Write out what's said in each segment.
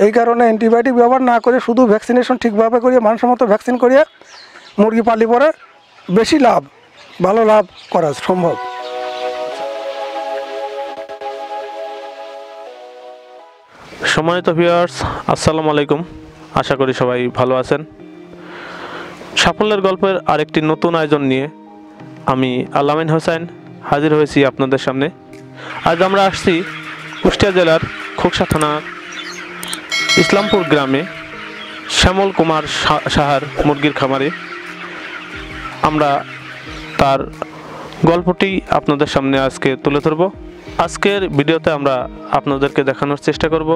এই কারণে অ্যান্টিবায়োটিক ব্যবহার না করে শুধু ভ্যাকসিনেশন ঠিকভাবে করিয়ে মানসম্মত ভ্যাকসিন করিয়ে মুরগি পালি পরে বেশি লাভ, ভালো লাভ করা সম্ভব। সম্মানিত ভিউয়ার্স, আসসালামু আলাইকুম। আশা করি সবাই ভালো আছেন। সাফল্যের গল্পের আরেকটি নতুন আয়োজন নিয়ে আমি আল-আমিন হোসেন হাজির হয়েছি আপনাদের সামনে। আজ আমরা আসছি কুষ্টিয়া জেলার খোকসা থানার ইসলামপুর গ্রামে শ্যামল কুমার সাহার মুরগির খামারে। আমরা তার গল্পটি আপনাদের সামনে আজকে তুলে ধরব। আজকের ভিডিওতে আমরা আপনাদেরকে দেখানোর চেষ্টা করব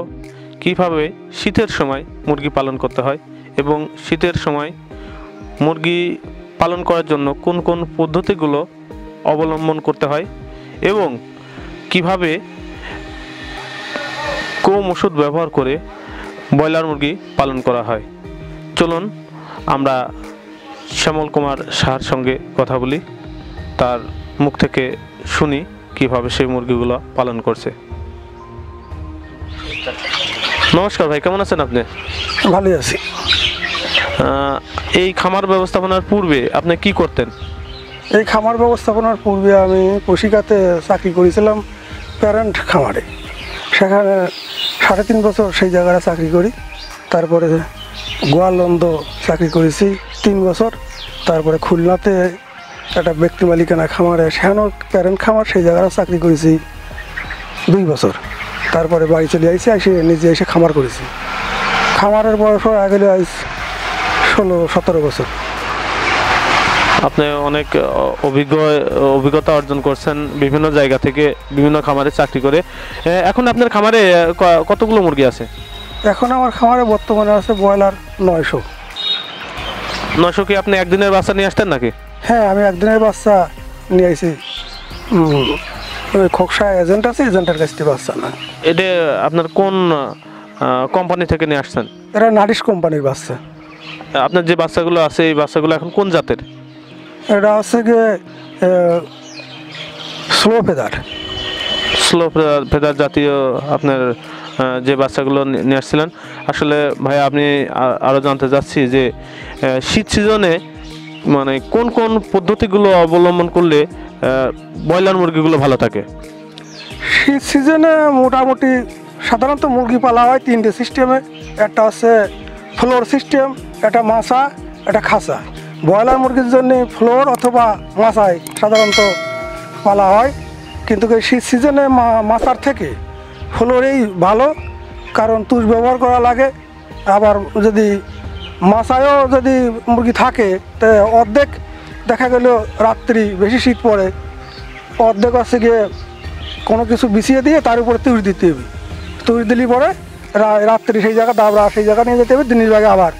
কিভাবে শীতের সময় মুরগি পালন করতে হয় এবং শীতের সময় মুরগি পালন করার জন্য কোন কোন পদ্ধতিগুলো অবলম্বন করতে হয় এবং কিভাবে কম ওষুধ ব্যবহার করে ব্রয়লার মুরগি পালন করা হয়। চলুন আমরা শ্যামল কুমার সাহার সঙ্গে কথা বলি, তার মুখ থেকে শুনি কিভাবে সেই মুরগিগুলো পালন করছে। নমস্কার ভাই, কেমন আছেন আপনি? ভালোই আছি। এই খামার ব্যবস্থাপনার পূর্বে আপনি কি করতেন? এই খামার ব্যবস্থাপনার পূর্বে আমি পশিকাতে চাকরি করেছিলাম প্যারেন্ট খামারে। সেখানে 3.5 বছর সেই জায়গায় চাকরি করি। তারপরে গোয়ালন্দ চাকরি করেছি 3 বছর। তারপরে খুলনাতে একটা ব্যক্তি মালিকানা খামারে, সেখানেও প্যারেন্ট খামার, সেই জায়গায় চাকরি করেছি 2 বছর। তারপরে বাড়ি চলে এসে নিজে এসে খামার করেছি। খামারের বয়স আগে 16-17 বছর। আপনি অনেক অভিজ্ঞতা অর্জন করছেন বিভিন্ন জায়গা থেকে, বিভিন্ন খামারে চাকরি করে। এখন আপনার খামারে কতগুলো মুরগি আছে? এখন আমার খামারে বর্তমানে আছে ব্রয়লার 900। 900 কি আপনি একদিনের বাচ্চা নিয়ে আসতেন নাকি? হ্যাঁ, আমি একদিনের বাচ্চা নিয়ে আসি। ওই খোকসা এজেন্ট আছে, এজেন্টের কাছ থেকে বাচ্চা না। এটা আপনার কোন কোম্পানি থেকে নিয়ে আসছেন? এরা নারিশ কোম্পানির বাচ্চা। আপনার যে বাচ্চাগুলো আছে এই বাচ্চাগুলো এখন কোন জাতের? এটা হচ্ছে গিয়ে স্লো ফেদার জাতীয় আপনার যে বাচ্চাগুলো নিয়ে আসছিলেন। আসলে ভাই, আপনি আরও জানতে চাচ্ছি যে শীত সিজনে মানে কোন কোন পদ্ধতিগুলো অবলম্বন করলে ব্রয়লার মুরগিগুলো ভালো থাকে? শীত সিজনে মোটামুটি সাধারণত মুরগি পালা হয় 3টে সিস্টেমে। একটা হচ্ছে ফ্লোর সিস্টেম, একটা মাছা, একটা খাঁচা। ব্রয়লার মুরগির জন্য ফ্লোর অথবা মাছায় সাধারণত পালা হয়, কিন্তু এই শীত সিজনে মাছার থেকে ফ্লোরেই ভালো, কারণ তুষ ব্যবহার করা লাগে। আবার যদি মাছায়ও যদি মুরগি থাকে তো অর্ধেক দেখা গেল রাত্রি বেশি শীত পড়ে, অর্ধেক হচ্ছে গিয়ে কোনো কিছু বিছিয়ে দিয়ে তার উপরে তুষ দিতে হবে। তুষ দিলে পরে রাত্রি সেই জায়গা দাবরা সেই জায়গা নিয়ে যেতে হবে, দিনের ভাগে আবার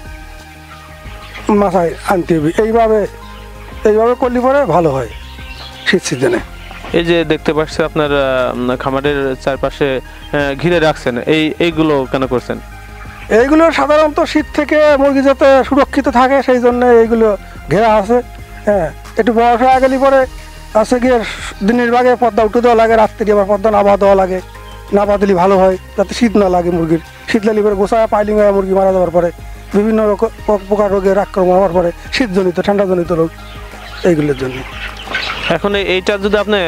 মাথায় আনতে হবে। এইভাবে করলে পরে ভালো হয় শীত সিজনে। এই যে দেখতে পাচ্ছি আপনার খামারের চারপাশে ঘিরে রাখছেন, এইগুলো কেন করছেন? এইগুলো সাধারণত শীত থেকে মুরগি যাতে সুরক্ষিত থাকে সেই জন্য এইগুলো ঘেরা আছে। হ্যাঁ, একটু বয়স হয়ে গেলে পরে আছে গিয়ে দিনের ভাগে পর্দা উঠে দেওয়া লাগে, রাত্রি আবার পর্দা নাবা দেওয়া লাগে। নাবা দিলে ভালো হয়, যাতে শীত না লাগে মুরগির। শীত লাগলে পরে গোসায় পাইলিং হয়ে মুরগি মারা যাওয়ার পরে বিভিন্ন রকম প্রকার রোগের আক্রমণ হওয়ার পরে শীতজনিত ঠান্ডাজনিত রোগ, এইগুলোর জন্য। এখন এইটা যদি আপনি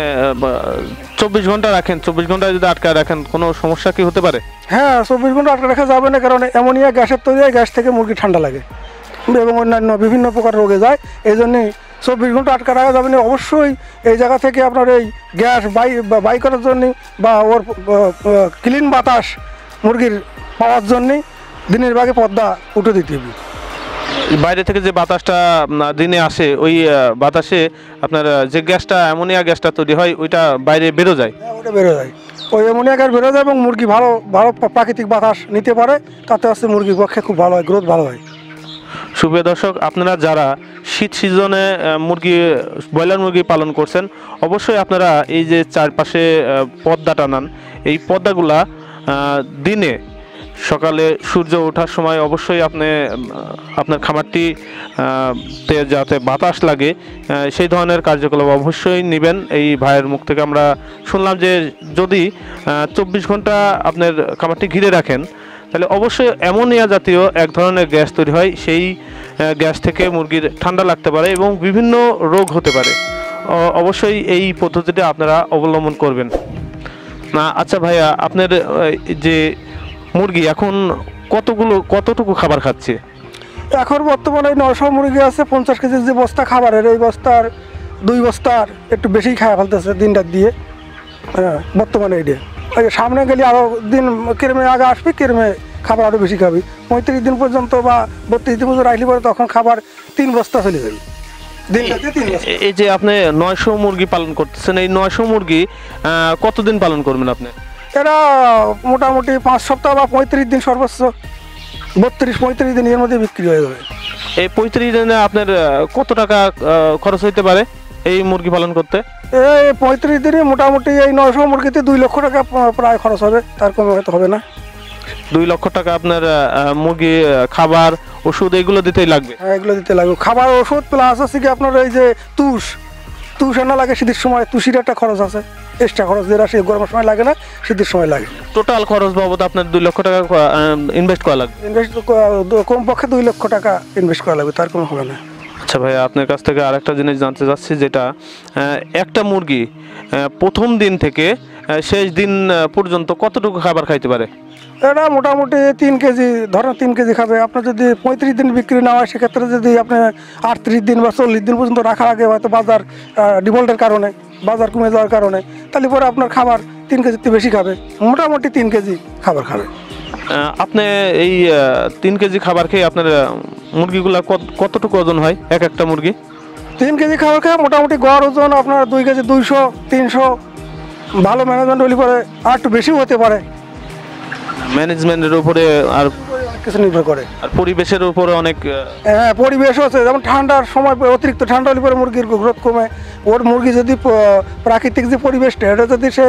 24 ঘন্টা রাখেন, 24 ঘন্টা যদি আটকায় রাখেন, কোনো সমস্যা কি হতে পারে? হ্যাঁ, 24 ঘন্টা আটকে রাখা যাবে না, কারণ অ্যামোনিয়া গ্যাসের তৈরি হয়, গ্যাস থেকে মুরগি ঠান্ডা লাগে এবং অন্যান্য বিভিন্ন প্রকার রোগে যায়। এই জন্যই 24 ঘন্টা আটকে রাখা যাবে না। অবশ্যই এই জায়গা থেকে আপনার এই গ্যাস বাই করার জন্যে বা ওর ক্লিন বাতাস মুরগির পাওয়ার জন্যে দিনের ভাগে পর্দা উঠে দিতে হবে। বাইরে থেকে যে বাতাসটা দিনে আসে, ওই বাতাসে আপনার যে গ্যাসটা, অ্যামোনিয়া গ্যাসটা তৈরি হয়, ওইটা বাইরে বেরো যায়। হ্যাঁ, ওটা বেরো যায়। ওই অ্যামোনিয়া গ্যাস বেরো যায় এবং মুরগি ভালো প্রাকৃতিক বাতাস নিতে পারে, তাতে হচ্ছে মুরগির পক্ষে খুব ভালো হয়, গ্রোথ ভালো হয়। সুপ্রিয় দর্শক, আপনারা যারা শীত সিজনে ব্রয়লার মুরগি পালন করছেন, অবশ্যই আপনারা এই যে চারপাশে পর্দা টানান, এই পর্দাগুলা দিনে সকালে সূর্য ওঠার সময় অবশ্যই আপনি আপনার খামারটি তে যাতে বাতাস লাগে সেই ধরনের কার্যকলাপ অবশ্যই নেবেন। এই ভাইয়ের মুখ থেকে আমরা শুনলাম যে যদি 24 ঘন্টা আপনার খামারটি ঘিরে রাখেন তাহলে অবশ্যই অ্যামোনিয়া জাতীয় এক ধরনের গ্যাস তৈরি হয়, সেই গ্যাস থেকে মুরগির ঠান্ডা লাগতে পারে এবং বিভিন্ন রোগ হতে পারে। অবশ্যই এই পদ্ধতিটা আপনারা অবলম্বন করবেন না। আচ্ছা ভাইয়া, আপনার যে মুরগি এখন কতটুকু খাবার খাচ্ছে? এখন বর্তমানে 900 মুরগি আছে, 50 কেজির যে বস্তা খাবারের, এই বস্তার 2 বস্তার একটু বেশিই খাওয়া ফেলতেছে দিন রাত দিয়ে। হ্যাঁ, বর্তমানে এইটা ওই সামনে গেলে আরও দিন কেরমে আগে আসবে, কেরমে খাবার আরও বেশি খাবি। 35 দিন পর্যন্ত বা 32 দিন পর্যন্ত রাখলে পরে তখন খাবার 3 বস্তা ফেলে যাবে দিন রাতে 3 বস্তা। এই যে আপনি 900 মুরগি পালন করতেছেন, এই 900 মুরগি কতদিন পালন করবেন আপনি? এরা মোটামুটি 5 সপ্তাহ বা 35 দিন, সর্বোচ্চ 32-35 দিন এর মধ্যে বিক্রি হয়ে যাবে। এই 35 দিনে আপনার কত টাকা খরচ হইতে পারে এই মুরগি পালন করতে? এই 35 দিনে মোটামুটি এই 900 মুরগিতে 2 লক্ষ টাকা প্রায় খরচ হবে, তার কমে হয়তো হবে না। 2 লক্ষ টাকা আপনার মুরগি খাবার ওষুধ এগুলো দিতেই লাগবে? হ্যাঁ, এগুলো দিতে লাগবে, খাবার ওষুধ প্লাস আছে কি আপনার এই যে তুষ আনা লাগে শীতের সময়, তুষির একটা খরচ আছে, এক্সট্রা খরচ, যেটা সে গরমের সময় লাগে না, শীতের সময় লাগে। টোটাল খরচ বাবদ আপনার 2 লক্ষ টাকা ইনভেস্ট করা লাগবে। ইনভেস্ট কমপক্ষে 2 লক্ষ টাকা ইনভেস্ট করা লাগবে, তার কোনো হবে না। আচ্ছা ভাই, আপনার কাছ থেকে আরেকটা জিনিস জানতে চাচ্ছি, যেটা একটা মুরগি প্রথম দিন থেকে শেষ দিন পর্যন্ত কতটুকু খাবার খাইতে পারে? এটা মোটামুটি 3 কেজি, ধরেন 3 কেজি খাবে। আপনার যদি 35 দিন বিক্রি না হয়, সেক্ষেত্রে যদি আপনি 38 দিন বা 40 দিন পর্যন্ত রাখার আগে হয়তো বাজার ডিফল্টের কারণে, বাজার কমে যাওয়ার কারণে, তাহলে পরে আপনার খাবার 3 কেজিতে বেশি খাবে, মোটামুটি 3 কেজি খাবার খাবে। আপনি এই 3 কেজি খাবার খেয়ে আপনার মুরগিগুলা কতটুকু ওজন হয় এক একটা মুরগি? 3 কেজি খাবার খেয়ে মোটামুটি গড় ওজন আপনার 2 কেজি 200-300, ভালো ম্যানেজমেন্ট হলে পরে আর একটু বেশিও হতে পারে। ম্যানেজমেন্টের উপরে আর অনেক কিছু নির্ভর করে, আর পরিবেশের উপরে অনেক। হ্যাঁ, পরিবেশও আছে। যেমন ঠান্ডার সময় অতিরিক্ত ঠান্ডা হলে পরে মুরগির গ্রোথ কমে। ওর মুরগি যদি প্রাকৃতিক যে পরিবেশটা, এটা যদি সে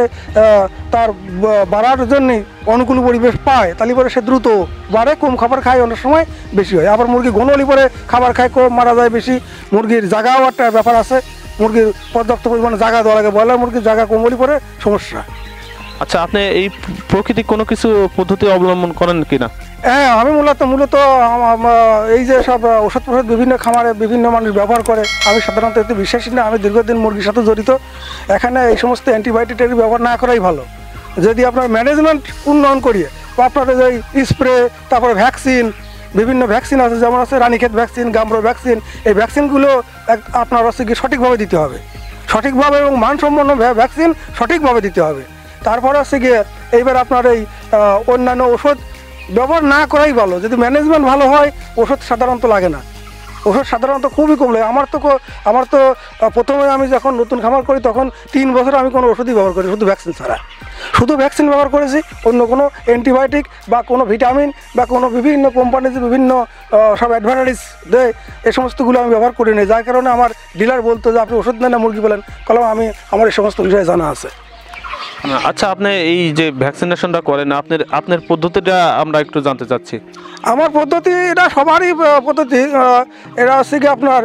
তার বাড়ার জন্য অনুকূল পরিবেশ পায়, তাহলে পরে সে দ্রুত বাড়ে, কম খাবার খায়, অনেক সময় বেশি হয়। আবার মুরগি ঘন হলে পরে খাবার খায় কম, মারা যায় বেশি। মুরগির জায়গাও একটা ব্যাপার আছে, মুরগির পর্যাপ্ত পরিমাণে জায়গা দেওয়া লাগে। ব্রয়লার মুরগির জায়গা কম হলে পরে সমস্যা। আচ্ছা, আপনি এই প্রাকৃতিক কোনো কিছু পদ্ধতি অবলম্বন করেন কিনা? হ্যাঁ, আমি মূলত এই যে সব ওষুধ প্রষুধ বিভিন্ন খামারে বিভিন্ন মানুষ ব্যবহার করে, আমি সাধারণত এতে বিশ্বাসী না। আমি দীর্ঘদিন মুরগির সাথে জড়িত। এখানে এই সমস্ত অ্যান্টিবায়োটিক ব্যবহার না করাই ভালো। যদি আপনার ম্যানেজমেন্ট উন্নয়ন করিয়ে, বা আপনার এই স্প্রে, তারপরে ভ্যাকসিন, বিভিন্ন ভ্যাকসিন আছে, যেমন আছে রানীক্ষেত ভ্যাকসিন, গাম্বরো ভ্যাকসিন, এই ভ্যাকসিনগুলো আপনার হচ্ছে কি সঠিকভাবে দিতে হবে, সঠিকভাবে এবং মানসম্পন্ন ভ্যাকসিন সঠিকভাবে দিতে হবে। তারপরে হচ্ছে গিয়ে এইবার আপনার এই অন্যান্য ওষুধ ব্যবহার না করাই ভালো। যদি ম্যানেজমেন্ট ভালো হয়, ওষুধ সাধারণত লাগে না, ওষুধ সাধারণত খুবই কম লাগে। আমার তো প্রথমে আমি যখন নতুন খামার করি, তখন 3 বছর আমি কোনো ওষুধই ব্যবহার করি, শুধু ভ্যাকসিন ছাড়া, শুধু ভ্যাকসিন ব্যবহার করেছি। অন্য কোনো অ্যান্টিবায়োটিক বা কোনো ভিটামিন বা কোনো বিভিন্ন কোম্পানির যে বিভিন্ন সব অ্যাডভার্টাইজ দেয়, এই সমস্তগুলো আমি ব্যবহার করি নি। যার কারণে আমার ডিলার বলতো যে আপনি ওষুধ নেন না মুরগি বলেন, কলম আমার এই সমস্ত বিষয়ে জানা আছে। আচ্ছা, আপনি এই যে ভ্যাকসিনেশনটা করেন, আপনার পদ্ধতিটা আমরা একটু জানতে চাচ্ছি। আমার পদ্ধতি এটা সবারই পদ্ধতি। এটা হচ্ছে কি আপনার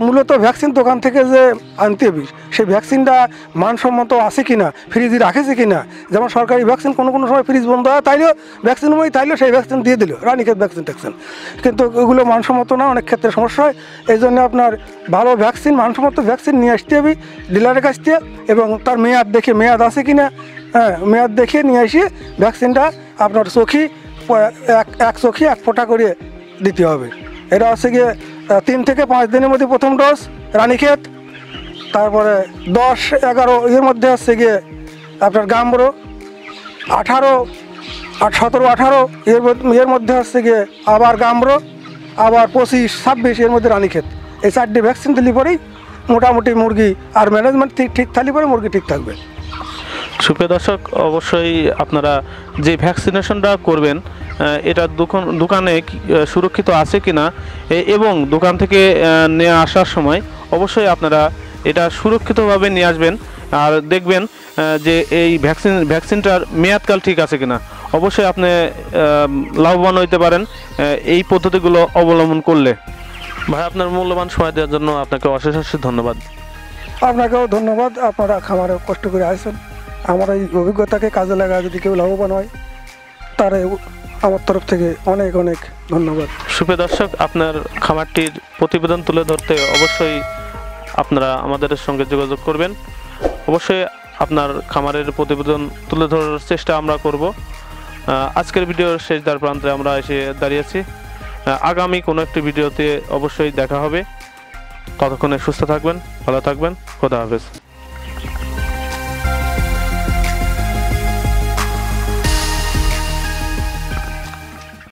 মূলত ভ্যাকসিন দোকান থেকে যে আনতে হবে, সেই ভ্যাকসিনটা মানসম্মত আছে কি না, ফ্রিজে রাখেছে কি না। যেমন সরকারি ভ্যাকসিন কোনো সময় ফ্রিজ বন্ধ হয়, তাইলেও ভ্যাকসিন তাইলেও সেই ভ্যাকসিন দিয়ে দিল, রানীক্ষেত ভ্যাকসিন ট্যাকসিন, কিন্তু ওগুলো মানসম্মত না, অনেক ক্ষেত্রে সমস্যা হয়। এই জন্য আপনার ভালো ভ্যাকসিন, মানসম্মত ভ্যাকসিন নিয়ে আসতে হবে ডিলারের কাছ থেকে, এবং তার মেয়াদ আছে কি না, হ্যাঁ, মেয়াদ দেখে নিয়ে এসে ভ্যাকসিনটা আপনার চোখি এক চোখি 1 ফোঁটা করে দিতে হবে। এটা হচ্ছে গিয়ে 3 থেকে 5 দিনের মধ্যে প্রথম ডোজ রানীক্ষেত, তারপরে 10-11 এর মধ্যে হচ্ছে গিয়ে আপনার গাম্বরো, 17-18 এর মধ্যে হচ্ছে গিয়ে আবার গাম্বরো, আবার 25-26 এর মধ্যে রানীক্ষেত। এই 4টে ভ্যাকসিন দিলে পরেই মোটামুটি মুরগি আর ম্যানেজমেন্ট ঠিক থাকলে পরে মুরগি ঠিক থাকবে। সুপ্রিয় দর্শক, অবশ্যই আপনারা যে ভ্যাকসিনেশনটা করবেন, এটা দোকানে সুরক্ষিত আছে কিনা, এবং দোকান থেকে নিয়ে আসার সময় অবশ্যই আপনারা এটা সুরক্ষিতভাবে নিয়ে আসবেন, আর দেখবেন যে এই ভ্যাকসিনটার মেয়াদকাল ঠিক আছে কিনা। অবশ্যই আপনি লাভবান হইতে পারেন এই পদ্ধতিগুলো অবলম্বন করলে। ভাই, আপনার মূল্যবান সময় দেওয়ার জন্য আপনাকে অশেষ ধন্যবাদ। আপনাকেও ধন্যবাদ, আপনারা খামারে কষ্ট করে আসছেন। আমার এই অভিজ্ঞতাকে কাজে লাগা যদি কেউ লাভবান হয়, তার আমার তরফ থেকে অনেক অনেক ধন্যবাদ। সুপ্রিয় দর্শক, আপনার খামারটির প্রতিবেদন তুলে ধরতে অবশ্যই আপনারা আমাদের সঙ্গে যোগাযোগ করবেন। অবশ্যই আপনার খামারের প্রতিবেদন তুলে ধরার চেষ্টা আমরা করব। আজকের ভিডিওর শেষ দ্বার প্রান্তে আমরা এসে দাঁড়িয়েছি। আগামী কোনো একটি ভিডিওতে অবশ্যই দেখা হবে। ততক্ষণে সুস্থ থাকবেন, ভালো থাকবেন। খোদা হাফেজ।